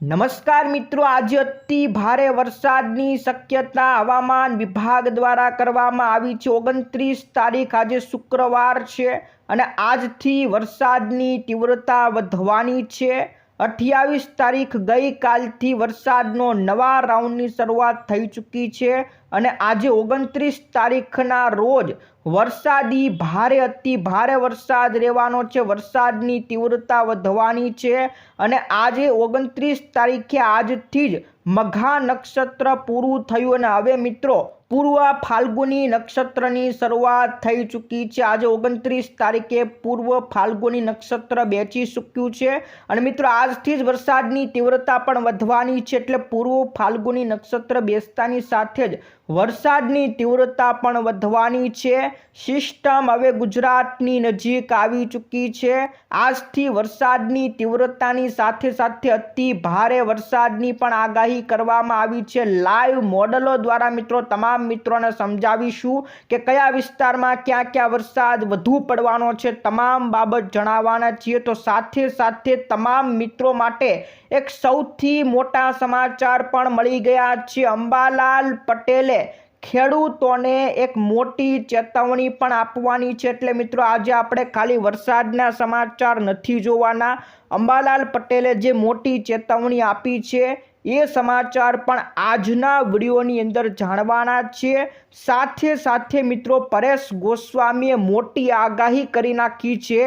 નમસ્કાર મિત્રો, આજે અતિ ભારે વરસાદની શક્યતા હવામાન વિભાગ દ્વારા કરવામાં આવી છે। 29 તારીખ આજે શુક્રવાર છે અને આજથી વરસાદની તીવ્રતા વધવાની છે। 28 તારીખ ગઈકાલથી વરસાદનો નવા રાઉન્ડની શરૂઆત થઈ ચૂકી છે અને આજે 29 તારીખના રોજ વરસાદી ભારે અતિ ભારે વરસાદ રહેવાનો છે। વરસાદની તીવ્રતા વધવાની છે અને આજે 29 તારીખે આજથી જ મઘા નક્ષત્ર પૂરું થયું અને હવે મિત્રો પૂર્વ ફાલ્ગુની નક્ષત્રની શરૂઆત થઈ ચૂકી છે। આજે 29 તારીખે પૂર્વ ફાલ્ગુની નક્ષત્ર બેસી ચૂક્યું છે અને મિત્રો આજથી જ વરસાદની તીવ્રતા પણ વધવાની છે। એટલે પૂર્વ ફાલ્ગુની નક્ષત્ર બેસતાની સાથે જ વરસાદની તીવ્રતા પણ વધવાની છે। સિસ્ટમ હવે ગુજરાતની નજીક આવી ચૂકી છે। આજથી વરસાદની તીવ્રતાની સાથે સાથે અતિ ભારે વરસાદની પણ આગાહી કરવામાં આવી છે। લાઈવ મોડલો દ્વારા મિત્રો તમામ મિત્રોને સમજાવીશું કે કયા વિસ્તારમાં ક્યાં ક્યાં વરસાદ વધુ પડવાનો છે, તમામ બાબત જણાવવાના છીએ। તો સાથે સાથે તમામ મિત્રો માટે એક સૌથી મોટા સમાચાર પણ મળી ગયા છે। અંબાલાલ પટેલે ખેડૂતોને એક મોટી ચેતવણી પણ આપવાની છે। એટલે મિત્રો આજે આપણે ખાલી વરસાદના સમાચાર નથી જોવાના, અંબાલાલ પટેલે જે મોટી ચેતવણી આપી છે એ સમાચાર પણ આજના વિડીયોની અંદર જાણવાના છે। સાથે સાથે મિત્રો પરેશ ગોસ્વામીએ મોટી આગાહી કરી નાખી છે।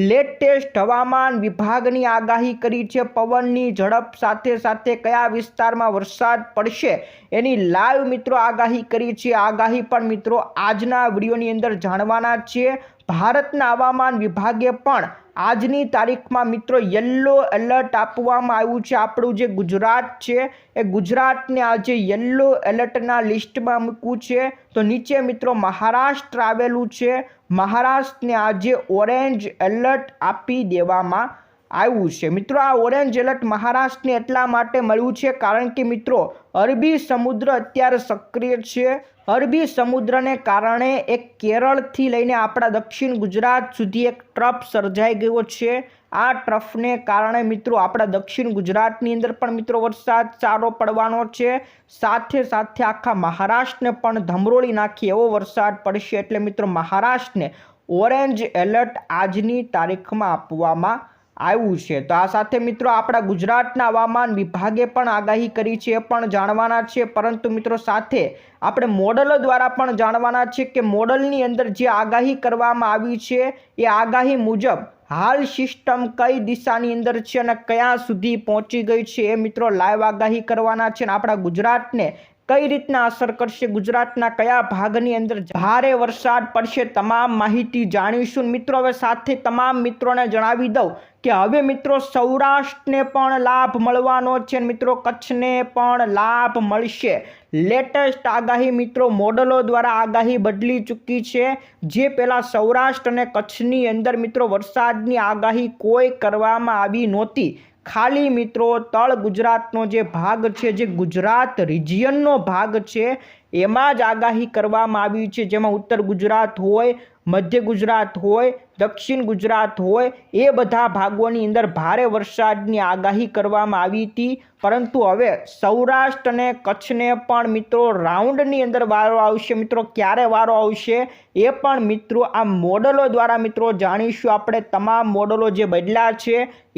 લેટેસ્ટ હવામાન વિભાગની આગાહી કરી છે। પવનની ઝડપ સાથે સાથે કયા વિસ્તારમાં વરસાદ પડશે એની લાઈવ મિત્રો આગાહી કરી છે। આગાહી પણ મિત્રો આજના વિડીયોની અંદર જાણવાના છે। ભારતના હવામાન વિભાગે પણ આજની તારીખમાં મિત્રો યલો એલર્ટ આપવામાં આવ્યું છે। આપણું જે ગુજરાત છે એ ગુજરાતને આજે યલો એલર્ટના લિસ્ટમાં મૂક્યું છે। તો નીચે મિત્રો મહારાષ્ટ્ર આવેલું છે, મહારાષ્ટ્રને આજે ઓરેન્જ એલર્ટ આપી દેવામાં આવ્યું છે। મિત્રો આ ઓરેન્જ એલર્ટ મહારાષ્ટ્રને એટલા માટે મળ્યું છે કારણ કે મિત્રો અરબી સમુદ્ર અત્યારે સક્રિય છે। અરબી સમુદ્રને કારણે એક કેરળથી લઈને આપણા દક્ષિણ ગુજરાત સુધી એક ટ્રફ સર્જાઈ ગયો છે। આ ટ્રફને કારણે મિત્રો આપણા દક્ષિણ ગુજરાતની અંદર પણ મિત્રો વરસાદ સારો પડવાનો છે। સાથે સાથે આખા મહારાષ્ટ્રને પણ ધમરોળી નાખી એવો વરસાદ પડશે। એટલે મિત્રો મહારાષ્ટ્રને ઓરેન્જ એલર્ટ આજની તારીખમાં આપવામાં આવ્યું છે। તો આ સાથે મિત્રો આપણા ગુજરાતના હવામાન વિભાગે પણ આગાહી કરી છે એ પણ જાણવાના છે, પરંતુ મિત્રો સાથે આપણે મોડલો દ્વારા પણ જાણવાના છે કે મોડલની અંદર જે આગાહી કરવામાં આવી છે એ આગાહી મુજબ હાલ સિસ્ટમ કઈ દિશાની અંદર છે અને કયા સુધી પહોંચી ગઈ છે એ મિત્રો લાઈવ આગાહી કરવાના છે અને આપણા ગુજરાતને કઈ રીતના અસર કરશે, ગુજરાતના કયા ભાગની અંદર ભારે વરસાદ પડશે, તમામ માહિતી જાણીશું। મિત્રો હવે સાથે તમામ મિત્રોને જણાવી દઉં કે હવે મિત્રો સૌરાષ્ટ્રને પણ લાભ મળવાનો છે, મિત્રો કચ્છને પણ લાભ મળશે। લેટેસ્ટ આગાહી મિત્રો મોડલો દ્વારા આગાહી બદલી ચૂકી છે। જે પહેલા સૌરાષ્ટ્ર અને કચ્છની અંદર મિત્રો વરસાદની આગાહી કોઈ કરવામાં આવી નહોતી, ખાલી મિત્રો તળ ગુજરાતનો જે ભાગ છે, જે ગુજરાત રિજિયનનો ભાગ છે એમાં જ આગાહી કરવામાં આવી છે, જેમાં ઉત્તર ગુજરાત હોય, મધ્ય ગુજરાત હોય, દક્ષિણ ગુજરાત હોય એ બધા ભાગોની અંદર ભારે વરસાદની આગાહી કરવામાં આવી હતી। પરંતુ હવે સૌરાષ્ટ્ર અને કચ્છને પણ મિત્રો રાઉન્ડની અંદર વારો આવશે। મિત્રો ક્યારે વારો આવશે એ પણ મિત્રો આ મોડલો દ્વારા મિત્રો જાણીશું। આપણે તમામ મોડલો જે બદલ્યા છે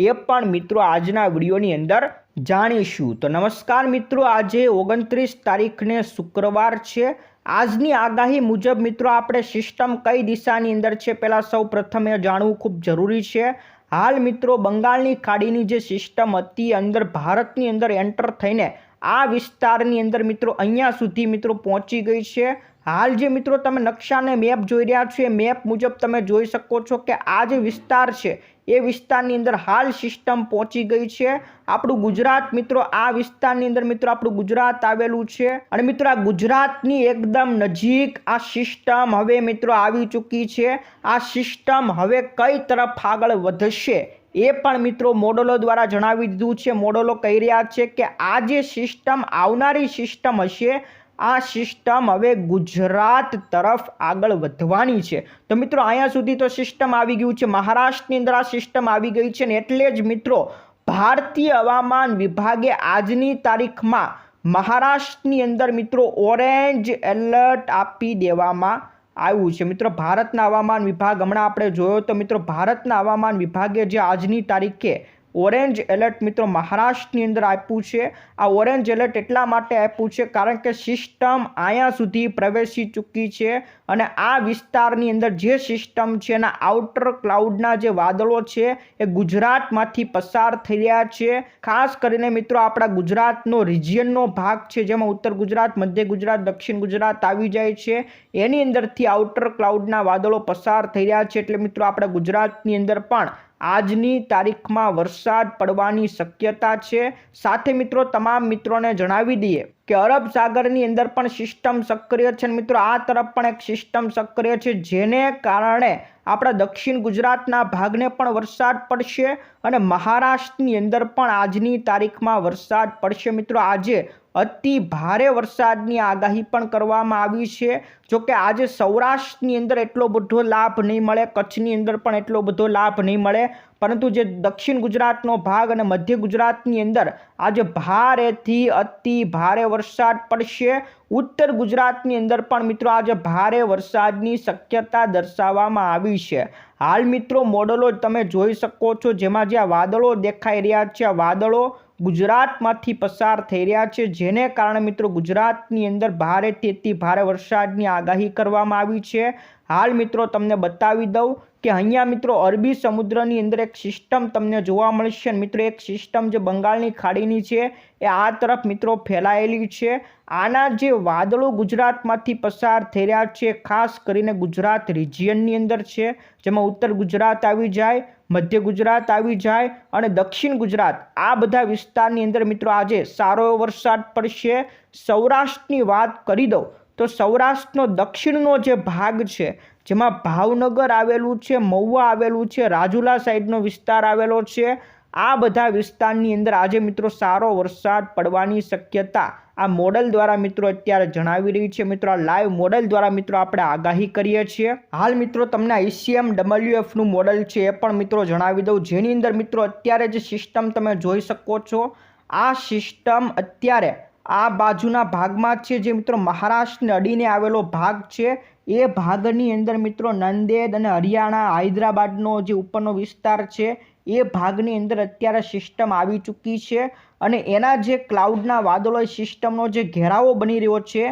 એ પણ મિત્રો આજના વિડીયોની અંદર જાણીશું। તો નમસ્કાર મિત્રો, આજે 29 તારીખને શુક્રવાર છે। આજની આગાહી મુજબ મિત્રો આપણે સિસ્ટમ કઈ દિશાની અંદર છે પહેલાં સૌ પ્રથમ એ જાણવું ખૂબ જરૂરી છે। હાલ મિત્રો બંગાળની ખાડીની જે સિસ્ટમ હતી અંદર ભારતની અંદર એન્ટર થઈને આ વિસ્તારની અંદર મિત્રો અહીંયા સુધી મિત્રો પહોંચી ગઈ છે। હાલ જે મિત્રો તમે નકશાને મેપ જોઈ રહ્યા છો એ મેપ મુજબ તમે જોઈ શકો છો કે આ જે વિસ્તાર છે એ વિસ્તારની અંદર હાલ સિસ્ટમ પહોંચી ગઈ છે। આપણું ગુજરાત મિત્રો આ વિસ્તારની અંદર મિત્રો આપણું ગુજરાત આવેલું છે અને મિત્રો આ ગુજરાતની એકદમ નજીક આ સિસ્ટમ હવે મિત્રો આવી ચૂકી છે। આ સિસ્ટમ હવે કઈ તરફ આગળ વધશે એ પણ મિત્રો મોડલો દ્વારા જણાવી દીધું છે। મોડલો કહી રહ્યા છે કે આ જે સિસ્ટમ આવનારી સિસ્ટમ હશે આ સિસ્ટમ હવે ગુજરાત તરફ આગળ વધવાની છે। તો મિત્રો અહીંયા સુધી તો સિસ્ટમ આવી ગયું છે, મહારાષ્ટ્રની અંદર આ સિસ્ટમ આવી ગઈ છે ને એટલે જ મિત્રો ભારતીય હવામાન વિભાગે આજની તારીખમાં મહારાષ્ટ્રની અંદર મિત્રો ઓરેન્જ એલર્ટ આપી દેવામાં આવ્યું છે। મિત્રો ભારતના હવામાન વિભાગ હમણાં આપણે જોયો તો મિત્રો ભારતના હવામાન વિભાગે જે આજની તારીખે ઓરેન્જ એલર્ટ મિત્રો મહારાષ્ટ્રની અંદર આપ્યું છે। આ ઓરેન્જ એલર્ટ એટલા માટે આપ્યું છે કારણ કે સિસ્ટમ અહીંયા સુધી પ્રવેશી ચૂકી છે અને આ વિસ્તારની અંદર જે સિસ્ટમ છે એના આઉટર ક્લાઉડના જે વાદળો છે એ ગુજરાતમાંથી પસાર થઈ રહ્યા છે। ખાસ કરીને મિત્રો આપણા ગુજરાતનો રિજિયનનો ભાગ છે જેમાં ઉત્તર ગુજરાત, મધ્ય ગુજરાત, દક્ષિણ ગુજરાત આવી જાય છે, એની અંદરથી આઉટર ક્લાઉડના વાદળો પસાર થઈ રહ્યા છે। એટલે મિત્રો આપણા ગુજરાતની અંદર પણ આજની તારીખમાં વરસાદ પડવાની શક્યતા છે। સાથે મિત્રો તમામ મિત્રોને જણાવી દઈએ કે અરબ સાગરની અંદર પણ સિસ્ટમ સક્રિય છે। મિત્રો આ તરફ પણ એક સિસ્ટમ સક્રિય છે જેને કારણે આપણા દક્ષિણ ગુજરાતના ભાગને પણ વરસાદ પડશે અને મહારાષ્ટ્રની અંદર પણ આજની તારીખમાં વરસાદ પડશે। મિત્રો આજે અતિ ભારે વરસાદની આગાહી પણ કરવામાં આવી છે। જોકે આજે સૌરાષ્ટ્રની અંદર એટલો બધો લાભ નહીં મળે, કચ્છની અંદર પણ એટલો બધો લાભ નહીં મળે, પરંતુ જે દક્ષિણ ગુજરાતનો ભાગ અને મધ્ય ગુજરાતની અંદર આજે ભારેથી અતિ ભારે વરસાદ પડશે। ઉત્તર ગુજરાતની અંદર પણ મિત્રો આજે ભારે વરસાદની શક્યતા દર્શાવવામાં આવી છે। હાલ મિત્રો મોડલો તમે જોઈ શકો છો જેમાં જે આ વાદળો દેખાઈ રહ્યા છે, આ વાદળો ગુજરાતમાંથી પસાર થઈ રહ્યા છે જેને કારણે મિત્રો ગુજરાતની અંદર ભારેથી અતિ ભારે વરસાદની આગાહી કરવામાં આવી છે। હાલ મિત્રો તમને બતાવી દઉં કે અહીંયા મિત્રો અરબી સમુદ્રની અંદર એક સિસ્ટમ તમને જોવા મળશે। મિત્રો એક સિસ્ટમ જે બંગાળની ખાડીની છે એ આ તરફ મિત્રો ફેલાયેલી છે। આના જે વાદળો ગુજરાતમાંથી પસાર થઈ રહ્યા છે ખાસ કરીને ગુજરાત રિજિયનની અંદર છે જેમાં ઉત્તર ગુજરાત આવી જાય, મધ્ય ગુજરાત આવી જાય અને દક્ષિણ ગુજરાત, આ બધા વિસ્તારની અંદર મિત્રો આજે સારો એવો વરસાદ પડશે। સૌરાષ્ટ્રની વાત કરી દઉં તો સૌરાષ્ટ્રનો દક્ષિણનો જે ભાગ છે જેમાં ભાવનગર આવેલું છે, મહુવા આવેલું છે, રાજુલા સાઈડનો વિસ્તાર આવેલો છે, આ બધા વિસ્તારની અંદર આજે મિત્રો સારો વરસાદ પડવાની શક્યતા આ મોડલ દ્વારા મિત્રો અત્યારે જણાવી રહી છે। મિત્રો આ લાઈવ મોડલ દ્વારા મિત્રો આપણે આગાહી કરીએ છીએ। હાલ મિત્રો તમને ICMWF નું મોડલ છે એ પણ મિત્રો જણાવી દઉં જેની અંદર મિત્રો અત્યારે જે સિસ્ટમ તમે જોઈ શકો છો, આ સિસ્ટમ અત્યારે આ બાજુના ભાગમાં છે જે મિત્રો મહારાષ્ટ્રને અડીને આવેલો ભાગ છે। એ ભાગની અંદર મિત્રો નંદેદ અને હરિયાણા, હૈદરાબાદનો જે ઉપરનો વિસ્તાર છે એ ભાગની અંદર અત્યારે સિસ્ટમ આવી ચૂકી છે અને એના જે ક્લાઉડના વાદળો સિસ્ટમનો જે ઘેરાવો બની રહ્યો છે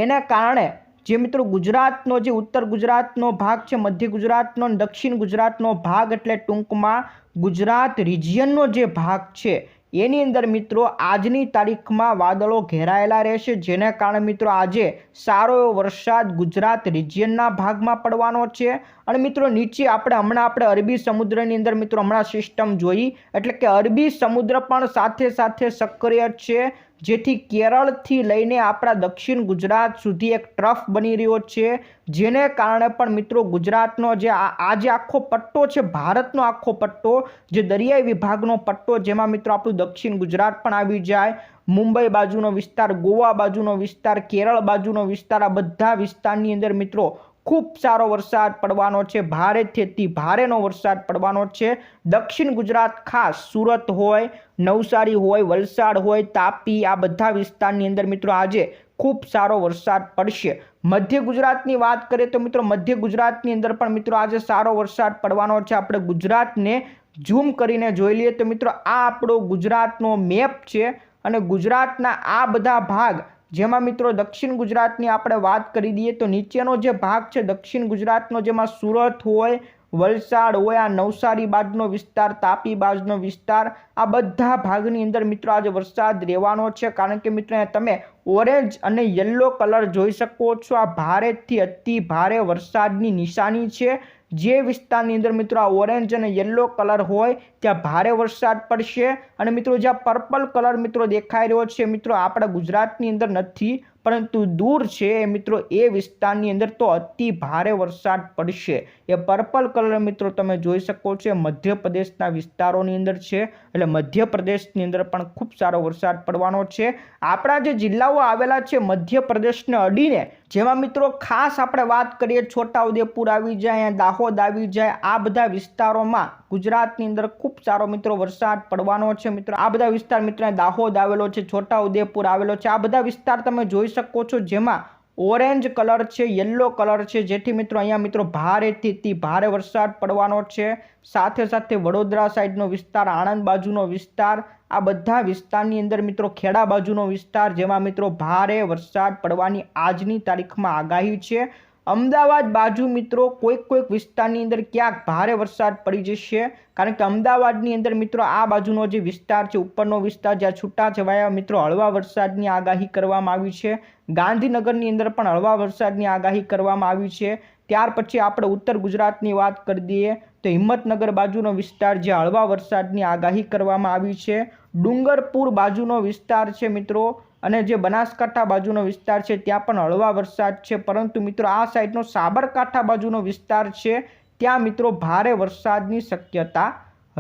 એના કારણે જે મિત્રો ગુજરાતનો જે ઉત્તર ગુજરાતનો ભાગ છે, મધ્ય ગુજરાતનો અને દક્ષિણ ગુજરાતનો ભાગ એટલે ટૂંકમાં ગુજરાત રિજિયનનો જે ભાગ છે એની અંદર મિત્રો આજની તારીખમાં વાદળો ઘેરાયેલા રહેશે જેને કારણે મિત્રો આજે સારો એવો વરસાદ ગુજરાત રિજિયનના ભાગમાં પડવાનો છે। અને મિત્રો નીચે આપણે અરબી સમુદ્રની અંદર મિત્રો હમણાં સિસ્ટમ જોઈ એટલે કે અરબી સમુદ્ર પણ સાથે સાથે સક્રિય છે જેથી કેરળથી લઈને આપણા દક્ષિણ ગુજરાત સુધી એક ટ્રફ બની રહ્યો છે જેને કારણે પણ મિત્રો ગુજરાતનો જે આજે આખો પટ્ટો છે, ભારતનો આખો પટ્ટો જે દરિયાઈ વિભાગનો પટ્ટો જેમાં મિત્રો આપણું દક્ષિણ ગુજરાત પણ આવી જાય, મુંબઈ બાજુનો વિસ્તાર, ગોવા બાજુનો વિસ્તાર, કેરળ બાજુનો વિસ્તાર, આ બધા વિસ્તારની અંદર મિત્રો ખૂબ સારો વરસાદ પડવાનો છે। ભારેથી અતિ ભારેનો વરસાદ પડવાનો છે। દક્ષિણ ગુજરાત ખાસ સુરત હોય, નવસારી હોય, વલસાડ હોય, તાપી, આ બધા વિસ્તારની અંદર મિત્રો આજે ખૂબ સારો વરસાદ પડશે। મધ્ય ગુજરાતની વાત કરીએ તો મિત્રો મધ્ય ગુજરાતની અંદર પણ મિત્રો આજે સારો વરસાદ પડવાનો છે। આપણે ગુજરાતને ઝૂમ કરીને જોઈ લઈએ તો મિત્રો આ આપણો ગુજરાતનો મેપ છે અને ગુજરાતના આ બધા ભાગ જેમાં મિત્રો દક્ષિણ ગુજરાતની આપણે વાત કરી દઈએ તો નીચેનો જે ભાગ છે દક્ષિણ ગુજરાતનો જેમાં સુરત હોય, વલસાડ હોય, આ નવસારી બાજુનો વિસ્તાર, તાપી બાજુનો વિસ્તાર, આ બધા ભાગની અંદર મિત્રો આજે વરસાદ રહેવાનો છે કારણ કે મિત્રો તમે ઓરેન્જ અને યલો કલર જોઈ શકો છો। આ ભારેથી અતિ ભારે વરસાદની નિશાની છે। જે વિસ્તારની અંદર મિત્રો આ ઓરેન્જ અને યલો કલર હોય ત્યાં ભારે વરસાદ પડશે અને મિત્રો જ્યાં પર્પલ કલર મિત્રો દેખાઈ રહ્યો છે મિત્રો આપણા ગુજરાતની અંદર નથી પરંતુ દૂર છે મિત્રો એ વિસ્તારની અંદર તો અતિ ભારે વરસાદ પડશે। એ પર્પલ કલર મિત્રો તમે જોઈ શકો છો મધ્યપ્રદેશના વિસ્તારોની અંદર છે એટલે મધ્યપ્રદેશની અંદર પણ ખૂબ સારો વરસાદ પડવાનો છે। આપણા જે જિલ્લાઓ આવેલા છે મધ્યપ્રદેશને અડીને જેમાં મિત્રો ખાસ આપણે વાત કરીએ છોટાઉદેપુર આવી જાય, અહીંયા દાહોદ આવી જાય, આ બધા વિસ્તારોમાં ગુજરાતની અંદર ખૂબ સારો મિત્રો વરસાદ પડવાનો છે મિત્રો. આ બધા વિસ્તાર મિત્રો દાહોદ આવેલો છે, છોટાઉદેપુર આવેલો છે, આ બધા વિસ્તાર તમે જોઈ શકો છો જેમાં ઓરેન્જ કલર છે, યલો કલર છે, જેથી મિત્રો અહીંયા મિત્રો ભારેથી ભારે વરસાદ પડવાનો છે. સાથે સાથે વડોદરા સાઈડનો વિસ્તાર, આણંદ બાજુનો વિસ્તાર, આ બધા વિસ્તારની અંદર મિત્રો ખેડા બાજુનો વિસ્તાર જેમાં મિત્રો ભારે વરસાદ પડવાની આજની તારીખમાં આગાહી છે. અમદાવાદ બાજુ મિત્રો કોઈક વિસ્તારની અંદર ક્યાંક ભારે વરસાદ પડી જશે, કારણ કે અમદાવાદની અંદર મિત્રો આ બાજુનો જે વિસ્તાર છે, ઉપરનો વિસ્તાર, જ્યાં છૂટાછવાયા મિત્રો હળવા વરસાદની આગાહી કરવામાં આવી છે. ગાંધીનગરની અંદર પણ હળવા વરસાદની આગાહી કરવામાં આવી છે. ત્યાર પછી આપણે ઉત્તર ગુજરાતની વાત કરી દઈએ તો હિંમતનગર બાજુનો વિસ્તાર જ્યાં હળવા વરસાદની આગાહી કરવામાં આવી છે. ડુંગરપુર બાજુનો વિસ્તાર છે મિત્રો, અને જે બનાસકાંઠા બાજુનો વિસ્તાર છે ત્યાં પણ હળવા વરસાદ છે. પરંતુ મિત્રો આ સાઈડનો સાબરકાંઠા બાજુનો વિસ્તાર છે ત્યાં મિત્રો ભારે વરસાદની શક્યતા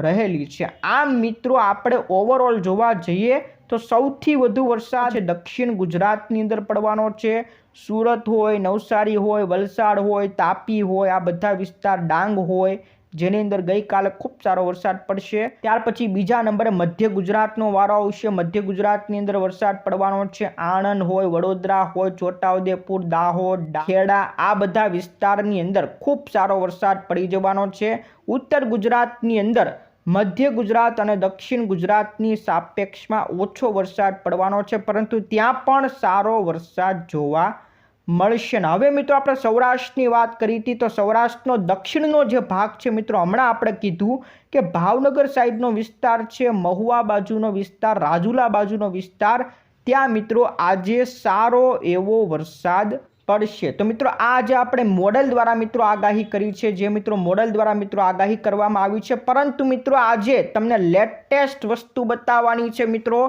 રહેલી છે. આમ મિત્રો આપણે ઓવરઓલ જોવા જઈએ તો સૌથી વધુ વરસાદ છે દક્ષિણ ગુજરાતની અંદર પડવાનો છે. સુરત હોય, નવસારી હોય, વલસાડ હોય, તાપી હોય, આ બધા વિસ્તાર, ડાંગ હોય, જેની અંદર ગઈકાલે ખૂબ સારો વરસાદ પડશે. ત્યાર પછી બીજા નંબરે મધ્ય ગુજરાતનો વારો આવશે. મધ્ય ગુજરાતની અંદર વરસાદ પડવાનો છે. આણંદ હોય, વડોદરા હોય, છોટાઉદેપુર, દાહોદ, ખેડા, આ બધા વિસ્તારની અંદર ખૂબ સારો વરસાદ પડી જવાનો છે. ઉત્તર ગુજરાતની અંદર મધ્ય ગુજરાત અને દક્ષિણ ગુજરાતની સાપેક્ષમાં ઓછો વરસાદ પડવાનો છે, પરંતુ ત્યાં પણ સારો વરસાદ જોવા મળશે. હવે મિત્રો આપણે સૌરાષ્ટ્રની વાત કરી હતી તો સૌરાષ્ટ્રનો દક્ષિણનો જે ભાગ છે મિત્રો, હમણાં આપણે કીધું કે ભાવનગર સાઈડનો વિસ્તાર છે, મહુવા બાજુનો વિસ્તાર, રાજુલા બાજુનો વિસ્તાર, ત્યાં મિત્રો આજે સારો એવો વરસાદ પડશે. તો મિત્રો આ જે આપણે મોડેલ દ્વારા મિત્રો આગાહી કરી છે, જે મિત્રો મોડેલ દ્વારા મિત્રો આગાહી કરવામાં આવી છે, પરંતુ મિત્રો આજે તમને લેટેસ્ટ વસ્તુ બતાવવાની છે મિત્રો.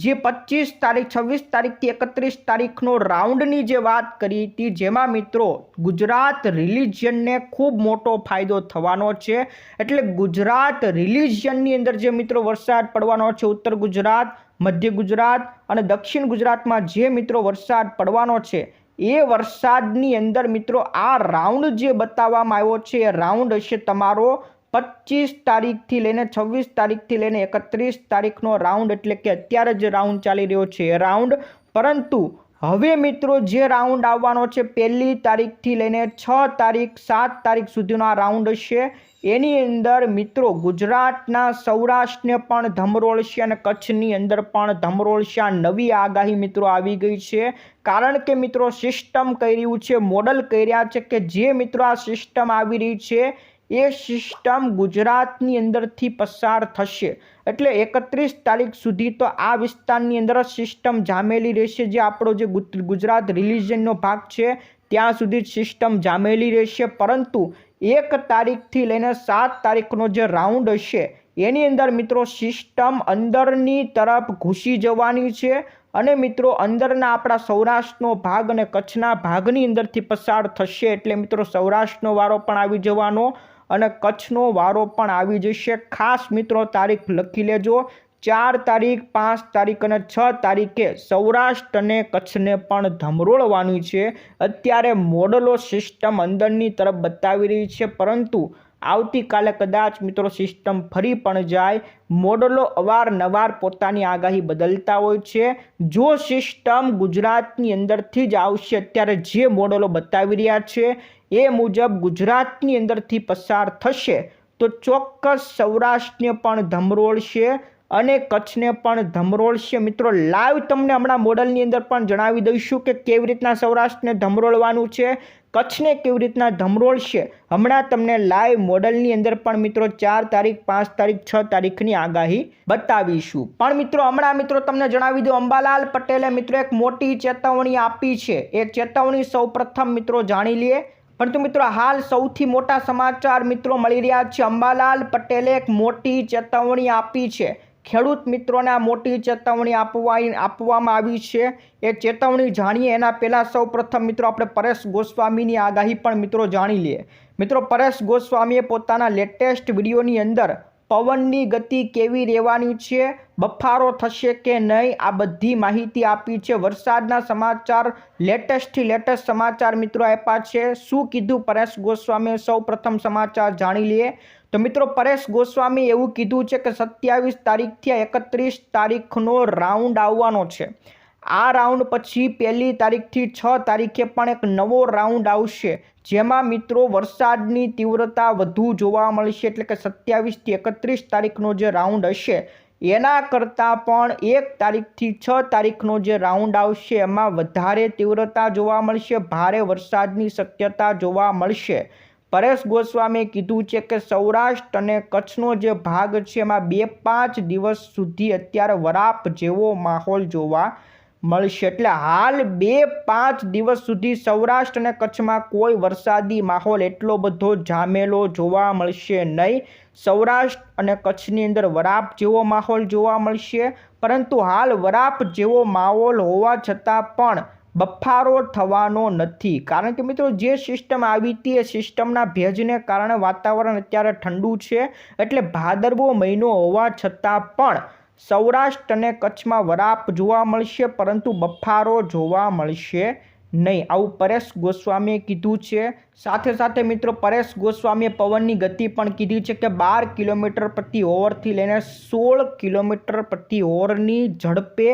જે 25 તારીખ, 26 તારીખથી 31 તારીખનો રાઉન્ડની જે વાત કરી હતી, જેમાં મિત્રો ગુજરાત રિલિજનને ખૂબ મોટો ફાયદો થવાનો છે. એટલે ગુજરાત રિલિજનની અંદર જે મિત્રો વરસાદ પડવાનો છે, ઉત્તર ગુજરાત, મધ્ય ગુજરાત અને દક્ષિણ ગુજરાતમાં જે મિત્રો વરસાદ પડવાનો છે, એ વરસાદની અંદર મિત્રો આ રાઉન્ડ જે બતાવવામાં આવ્યો છે, એ રાઉન્ડ હશે તમારો 25 તારીખથી લઈને 26 તારીખથી લઈને 31 તારીખનો રાઉન્ડ, એટલે કે અત્યારે જે રાઉન્ડ ચાલી રહ્યો છે એ રાઉન્ડ. પરંતુ હવે મિત્રો જે રાઉન્ડ આવવાનો છે 1 તારીખથી લઈને 6 તારીખ, 7 તારીખ સુધીનો આ રાઉન્ડ હશે. એની અંદર મિત્રો ગુજરાતના સૌરાષ્ટ્રને પણ ધમરોળશે અને કચ્છની અંદર પણ ધમરોળશે. આ નવી આગાહી મિત્રો આવી ગઈ છે, કારણ કે મિત્રો સિસ્ટમ કહી રહ્યું છે, મોડલ કહી રહ્યા છે કે જે મિત્રો આ સિસ્ટમ આવી રહી છે એ સિસ્ટમ ગુજરાતની અંદરથી પસાર થશે. એટલે 31 તારીખ સુધી તો આ વિસ્તારની અંદર સિસ્ટમ જામેલી રહેશે. જે આપણો જે ગુજરાત રિલિજનનો ભાગ છે ત્યાં સુધી સિસ્ટમ જામેલી રહેશે, પરંતુ 1 તારીખથી લઈને 7 તારીખનો જે રાઉન્ડ હશે એની અંદર મિત્રો સિસ્ટમ અંદરની તરફ ઘૂસી જવાની છે અને મિત્રો અંદરના આપણા સૌરાષ્ટ્રનો ભાગ અને કચ્છના ભાગની અંદરથી પસાર થશે. એટલે મિત્રો સૌરાષ્ટ્રનો વારો પણ આવી જવાનો અને કચ્છનો વારો પણ આવી જશે. ખાસ મિત્રો તારીખ લખી લેજો, 4 તારીખ, 5 તારીખ અને 6 તારીખે સૌરાષ્ટ્ર અને કચ્છને પણ ધમરોળવાની છે. અત્યારે મોડલો સિસ્ટમ અંદરની તરફ બતાવી રહી છે, પરંતુ આવતીકાલે કદાચ મિત્રો સિસ્ટમ ફરી પણ જાય. મોડલો અવારનવાર પોતાની આગાહી બદલતા હોય છે. જો સિસ્ટમ ગુજરાતની અંદરથી જ આવશે, અત્યારે જે મોડલો બતાવી રહ્યા છે એ મુજબ ગુજરાતની અંદરથી પસાર થશે, તો ચોક્કસ સૌરાષ્ટ્રને પણ ધમરોળશે અને કચ્છને પણ ધમરોળશે. મિત્રો લાઈવ તમને હમણાં મોડલની અંદર પણ જણાવી દઈશું કે કેવી રીતના સૌરાષ્ટ્રને ધમરોળવાનું છે, કચ્છને કેવી રીતના ધમરોળશે. હમણાં તમને લાઈવ મોડલની અંદર પણ મિત્રો 4 તારીખ, 5 તારીખ, 6 તારીખની આગાહી બતાવીશું. પણ મિત્રો હમણાં મિત્રો તમને જણાવી દઉં, અંબાલાલ પટેલે મિત્રો એક મોટી ચેતવણી આપી છે. એ ચેતવણી સૌ પ્રથમ મિત્રો જાણી લઈએ. પરંતુ મિત્રો હાલ સૌથી મોટા સમાચાર મિત્રો મળી રહ્યા છે. અંબાલાલ પટેલે એક મોટી ચેતવણી આપી છે. ખેડૂત મિત્રોને આ મોટી ચેતવણી આપવામાં આવી છે. એ ચેતવણી જાણીએ એના પહેલાં સૌ પ્રથમ મિત્રો આપણે પરેશ ગોસ્વામીની આગાહી પણ મિત્રો જાણી લઈએ. મિત્રો પરેશ ગોસ્વામીએ પોતાના લેટેસ્ટ વિડીયોની અંદર પવનની ગતિ કેવી રહેવાની છે, બફારો થશે કે નહીં, આ બધી માહિતી આપી છે. વરસાદના સમાચાર લેટેસ્ટથી લેટેસ્ટ સમાચાર મિત્રો આપ્યા છે. શું કીધું પરેશ ગોસ્વામીએ, સૌ પ્રથમ સમાચાર જાણી લઈએ. તો મિત્રો પરેશ ગોસ્વામી એવું કીધું છે કે 27 તારીખથી 31 તારીખનો રાઉન્ડ આવવાનો છે. આ રાઉન્ડ પછી 1 તારીખથી 6 તારીખે પણ એક નવો રાઉન્ડ આવશે, જેમાં મિત્રો વરસાદની તીવ્રતા વધુ જોવા મળશે. એટલે કે 27થી 31 તારીખનો જે રાઉન્ડ હશે એના કરતાં પણ 1 તારીખથી 6 તારીખનો જે રાઉન્ડ આવશે એમાં વધારે તીવ્રતા જોવા મળશે, ભારે વરસાદની શક્યતા જોવા મળશે. પરેશ ગોસ્વામીએ કીધું છે કે સૌરાષ્ટ્ર અને કચ્છનો જે ભાગ છે એમાં 2-5 દિવસ સુધી અત્યારે વરાપ જેવો માહોલ જોવા મળશે. એટલે હાલ 2-5 દિવસ સુધી સૌરાષ્ટ્ર અને કચ્છમાં કોઈ વરસાદી માહોલ એટલો બધો જામેલો જોવા મળશે નહીં. સૌરાષ્ટ્ર અને કચ્છની અંદર વરાપ જેવો માહોલ જોવા મળશે, પરંતુ હાલ વરાપ જેવો માહોલ હોવા છતાં પણ બફારો થવાનો નથી. કારણ કે મિત્રો જે સિસ્ટમ આવી હતી એ સિસ્ટમના ભેજને કારણે વાતાવરણ અત્યારે ઠંડુ છે. એટલે ભાદરવો મહિનો હોવા છતાં પણ સૌરાષ્ટ્ર અને કચ્છમાં વરાપ જોવા મળશે, પરંતુ બફારો જોવા મળશે નહીં, આવું પરેશ ગોસ્વામીએ કીધું છે. સાથે સાથે મિત્રો પરેશ ગોસ્વામીએ પવનની ગતિ પણ કીધી છે કે 12 કિલોમીટર પ્રતિ હોવરથી લઈને 16 કિલોમીટર પ્રતિ હોવરની ઝડપે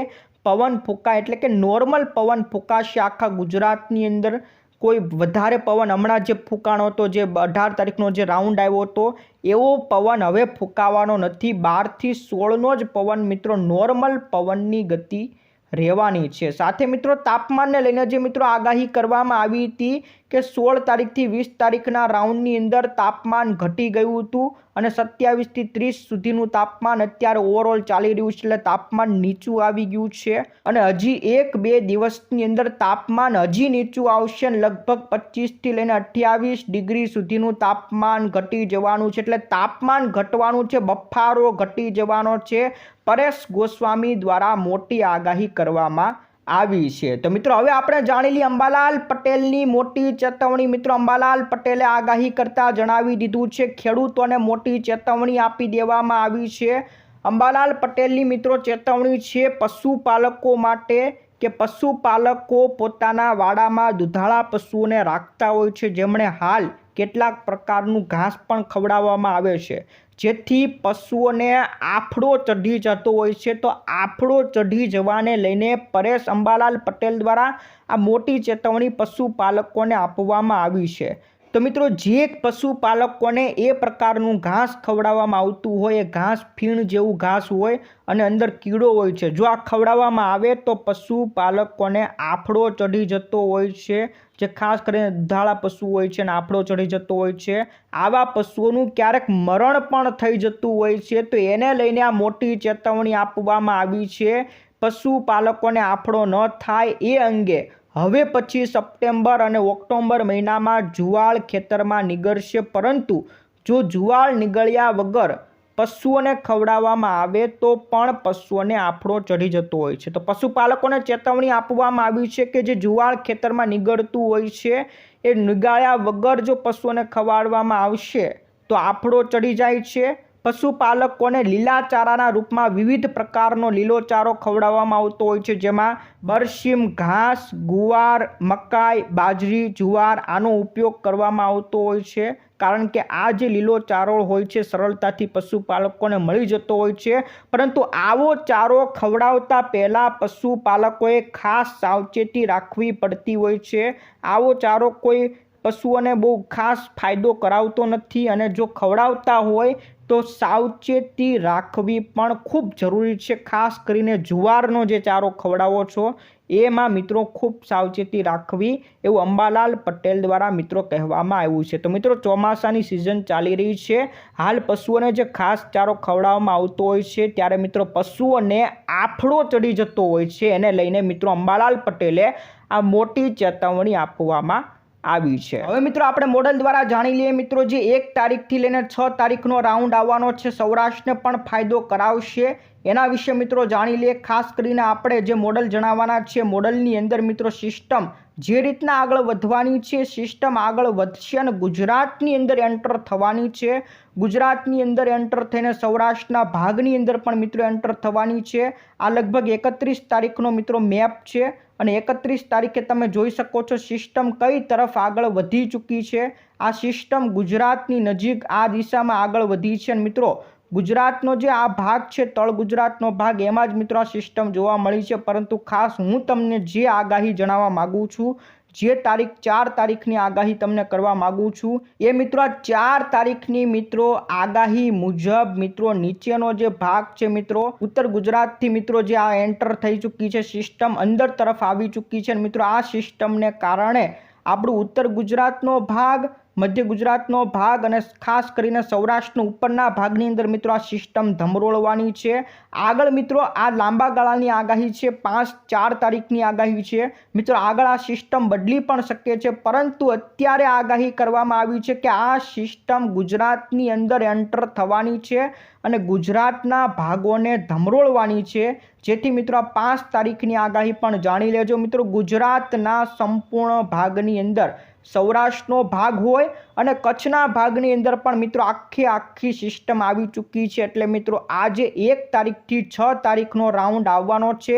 પવન ફૂંકાય. એટલે કે નોર્મલ પવન ફૂંકાશે આખા ગુજરાતની અંદર. કોઈ વધારે પવન હમણાં જે ફૂંકાણો હતો, જે 18 તારીખનો જે રાઉન્ડ આવ્યો હતો, એવો પવન હવે ફૂંકાવાનો નથી. 12થી 16નો જ પવન મિત્રો નોર્મલ પવનની ગતિ રહેવાની છે. સાથે મિત્રો તાપમાનને લઈને જે મિત્રો આગાહી કરવામાં આવી હતી કે 16 તારીખથી 20 તારીખના રાઉન્ડની અંદર તાપમાન ઘટી ગયું હતું અને 27થી 30 સુધીનું તાપમાન અત્યારે ઓવરઓલ ચાલી રહ્યું છે. એટલે તાપમાન નીચું આવી ગયું છે અને હજી 1-2 દિવસની અંદર તાપમાન હજી નીચું આવશે અને લગભગ 25થી લઈને 28 ડિગ્રી સુધીનું તાપમાન ઘટી જવાનું છે. એટલે તાપમાન ઘટવાનું છે, બફારો ઘટી જવાનો છે. પરેશ ગોસ્વામી દ્વારા મોટી આગાહી કરવામાં આવી છે. તો મિત્રો હવે આપણે જાણી લઈએ અંબાલાલ પટેલની મોટી ચેતવણી. મિત્રો અંબાલાલ પટેલે આગાહી કરતા જણાવી દીધું છે, ખેડૂતોને મોટી ચેતવણી આપી દેવામાં આવી છે. અંબાલાલ પટેલની મિત્રો ચેતવણી છે પશુપાલકો માટે કે પશુપાલકો પોતાના વાડામાં દુધાળા પશુઓને રાખતા હોય છે, જેમણે હાલ કેટલાક પ્રકારનું ઘાસ પણ ખવડાવવામાં આવે છે, જેથી પશુઓને આફળો ચઢી જતો હોય છે. તો આફળો ચઢી જવાને લઈને પરેશ અંબાલાલ પટેલ દ્વારા આ મોટી ચેતવણી પશુપાલકોને આપવામાં આવી છે. તો મિત્રો જે પશુપાલકોને એ પ્રકારનું ઘાસ ખવડાવવામાં આવતું હોય, એ ઘાસ ફીણ જેવું ઘાસ હોય અને અંદર કીડો હોય છે, જો આ ખવડાવવામાં આવે તો પશુપાલકોને આફળો ચઢી જતો હોય છે. જે ખાસ કરીને દુધાળા પશુ હોય છે અને આફળો ચઢી જતો હોય છે, આવા પશુઓનું ક્યારેક મરણ પણ થઈ જતું હોય છે. તો એને લઈને આ મોટી ચેતવણી આપવામાં આવી છે. પશુપાલકોને આફળો ન થાય એ અંગે હવે પછી સપ્ટેમ્બર અને ઓક્ટોબર મહિનામાં જુવાળ ખેતરમાં નીકળશે, પરંતુ જો જુવાળ નીકળ્યા વગર પશુઓને ખવડાવવામાં આવે તો પણ પશુઓને આફળો ચઢી જતો હોય છે. તો પશુપાલકોને ચેતવણી આપવામાં આવી છે કે જે જુવાળ ખેતરમાં નીકળતું હોય છે એ નીકળ્યા વગર જો પશુઓને ખવડાવવામાં આવશે તો આફળો ચડી જાય છે. પશુપાલકોને લીલા ચારાના રૂપમાં વિવિધ પ્રકારનો લીલો ચારો ખવડાવવામાં આવતો હોય છે, જેમાં બરસીમ ઘાસ, ગુવાર, મકાઈ, બાજરી, જુવાર આનો ઉપયોગ કરવામાં આવતો હોય છે. કારણ કે આ જે લીલો ચારો હોય છે સરળતાથી પશુપાલકોને મળી જતો હોય છે, પરંતુ આવો ચારો ખવડાવતા પહેલાં પશુપાલકોએ ખાસ સાવચેતી રાખવી પડતી હોય છે. આવો ચારો કોઈ પશુઓને બહુ ખાસ ફાયદો કરાવતો નથી અને જો ખવડાવતા હોય તો સાવચેતી રાખવી પણ ખૂબ જરૂરી છે. ખાસ કરીને જુવારનો જે ચારો ખવડાવો છો એમાં મિત્રો ખૂબ સાવચેતી રાખવી, એવું અંબાલાલ પટેલ દ્વારા મિત્રો કહેવામાં આવ્યું છે. તો મિત્રો ચોમાસાની સિઝન ચાલી રહી છે, હાલ પશુઓને જે ખાસ ચારો ખવડાવવામાં આવતો હોય છે ત્યારે મિત્રો પશુઓને આફળો ચડી જતો હોય છે. એને લઈને મિત્રો અંબાલાલ પટેલે આ મોટી ચેતવણી આપવામાં આવી છે. હવે મિત્રો આપણે મોડલ દ્વારા જાણી લઈએ મિત્રો જે 1 તારીખથી લઈને 6 તારીખનો રાઉન્ડ આવવાનો છે, સૌરાષ્ટ્રને પણ ફાયદો કરાવશે, એના વિશે મિત્રો જાણી લઈએ. ખાસ કરીને આપણે જે મોડલ જણાવવાના છે, મોડલની અંદર મિત્રો સિસ્ટમ જે રીતના આગળ વધવાની છે, સિસ્ટમ આગળ વધશે અને ગુજરાતની અંદર એન્ટર થવાની છે. ગુજરાતની અંદર એન્ટર થઈને સૌરાષ્ટ્રના ભાગની અંદર પણ મિત્રો એન્ટર થવાની છે. આ લગભગ 31 તારીખનો મિત્રો મેપ છે અને 31 તારીખે તમે જોઈ શકો છો સિસ્ટમ કઈ તરફ આગળ વધી ચૂકી છે. આ સિસ્ટમ ગુજરાતની નજીક આ દિશામાં આગળ વધી છે અને મિત્રો ગુજરાતનો જે આ ભાગ છે, તળ ગુજરાતનો ભાગ, એમાં જ મિત્રો આ સિસ્ટમ જોવા મળી છે. પરંતુ ખાસ હું તમને જે આગાહી જણાવવા માગું છું, જે તારીખ 4 તારીખની આગાહી તમને કરવા માગું છું, એ મિત્રો આ 4 તારીખની મિત્રો આગાહી મુજબ મિત્રો નીચેનો જે ભાગ છે મિત્રો ઉત્તર ગુજરાતથી મિત્રો જે આ એન્ટર થઈ ચૂકી છે, સિસ્ટમ અંદર તરફ આવી ચૂકી છે. મિત્રો આ સિસ્ટમને કારણે આપણું ઉત્તર ગુજરાતનો ભાગ, મધ્ય ગુજરાતનો ભાગ અને ખાસ કરીને સૌરાષ્ટ્રના ઉપરના ભાગની અંદર મિત્રો આ સિસ્ટમ ધમરોળવાની છે. આગળ મિત્રો આ લાંબા ગાળાની આગાહી છે, 5-4 તારીખની આગાહી છે. મિત્રો આગળ આ સિસ્ટમ બદલી પણ શકે છે, પરંતુ અત્યારે આગાહી કરવામાં આવી છે કે આ સિસ્ટમ ગુજરાતની અંદર એન્ટર થવાની છે અને ગુજરાતના ભાગોને ધમરોળવાની છે. જેથી મિત્રો આ 5 તારીખની આગાહી પણ જાણી લેજો. મિત્રો ગુજરાતના સંપૂર્ણ ભાગની અંદર સૌરાષ્ટ્રનો ભાગ હોય અને કચ્છના ભાગની અંદર પણ મિત્રો આખી સિસ્ટમ આવી ચૂકી છે. એટલે મિત્રો આજે 1 તારીખથી 6 તારીખનો રાઉન્ડ આવવાનો છે.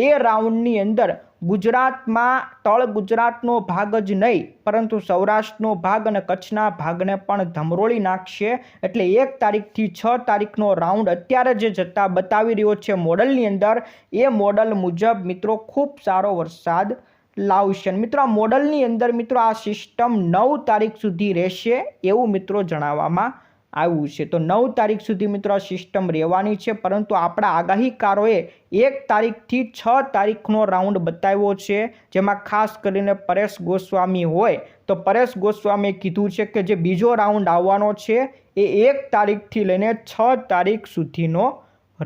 એ રાઉન્ડની અંદર ગુજરાતમાં તળ ગુજરાતનો ભાગ જ નહીં પરંતુ સૌરાષ્ટ્રનો ભાગ અને કચ્છના ભાગને પણ ધમરોળી નાખશે. એટલે 1 તારીખથી 6 તારીખનો રાઉન્ડ અત્યારે જે જતા બતાવી રહ્યો છે મોડલની અંદર, એ મોડલ મુજબ મિત્રો ખૂબ સારો વરસાદ લાવશે. મિત્રો આ મોડલની અંદર મિત્રો આ સિસ્ટમ 9 તારીખ સુધી રહેશે એવું મિત્રો જણાવવામાં આવ્યું છે. તો 9 તારીખ સુધી મિત્રો આ સિસ્ટમ રહેવાની છે, પરંતુ આપણા આગાહીકારોએ 1 તારીખથી 6 તારીખનો રાઉન્ડ બતાવ્યો છે, જેમાં ખાસ કરીને પરેશ ગોસ્વામી હોય તો પરેશ ગોસ્વામીએ કીધું છે કે જે બીજો રાઉન્ડ આવવાનો છે એ 1 તારીખથી લઈને 6 તારીખ સુધીનો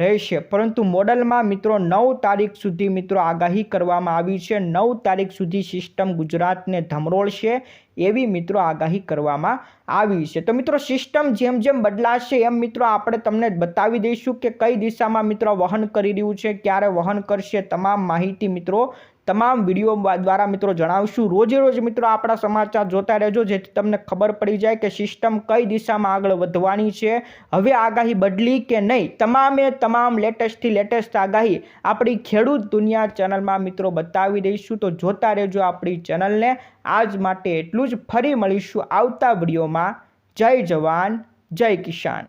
રહેશે. પરંતુ મોડલમાં મિત્રો 9 તારીખ સુધી મિત્રો આગાહી કરવામાં આવી છે. 9 તારીખ સુધી સિસ્ટમ ગુજરાતને ધમરોળશે એવી મિત્રો આગાહી કરવામાં આવી છે. તો મિત્રો સિસ્ટમ જેમ જેમ બદલાશે એમ મિત્રો આપણે તમને બતાવી દઈશું કે કઈ દિશામાં મિત્રો વહન કરી રહ્યું છે, ક્યારે વહન કરશે, તમામ માહિતી મિત્રો તમામ વિડીયો દ્વારા મિત્રો જણાવશું. રોજે રોજ મિત્રો આપણા સમાચાર જોતા રહેજો, જેથી તમને ખબર પડી જાય કે સિસ્ટમ કઈ દિશામાં આગળ વધવાની છે, હવે આગાહી બદલી કે નહીં. તમામ લેટેસ્ટથી લેટેસ્ટ આગાહી આપણી ખેડૂત દુનિયા ચેનલમાં મિત્રો બતાવી દઈશું. તો જોતા રહેજો આપણી ચેનલને. આજ માટે એટલું જ. ફરી મળીશું આવતા વિડીયોમાં. જય જવાન, જય કિસાન.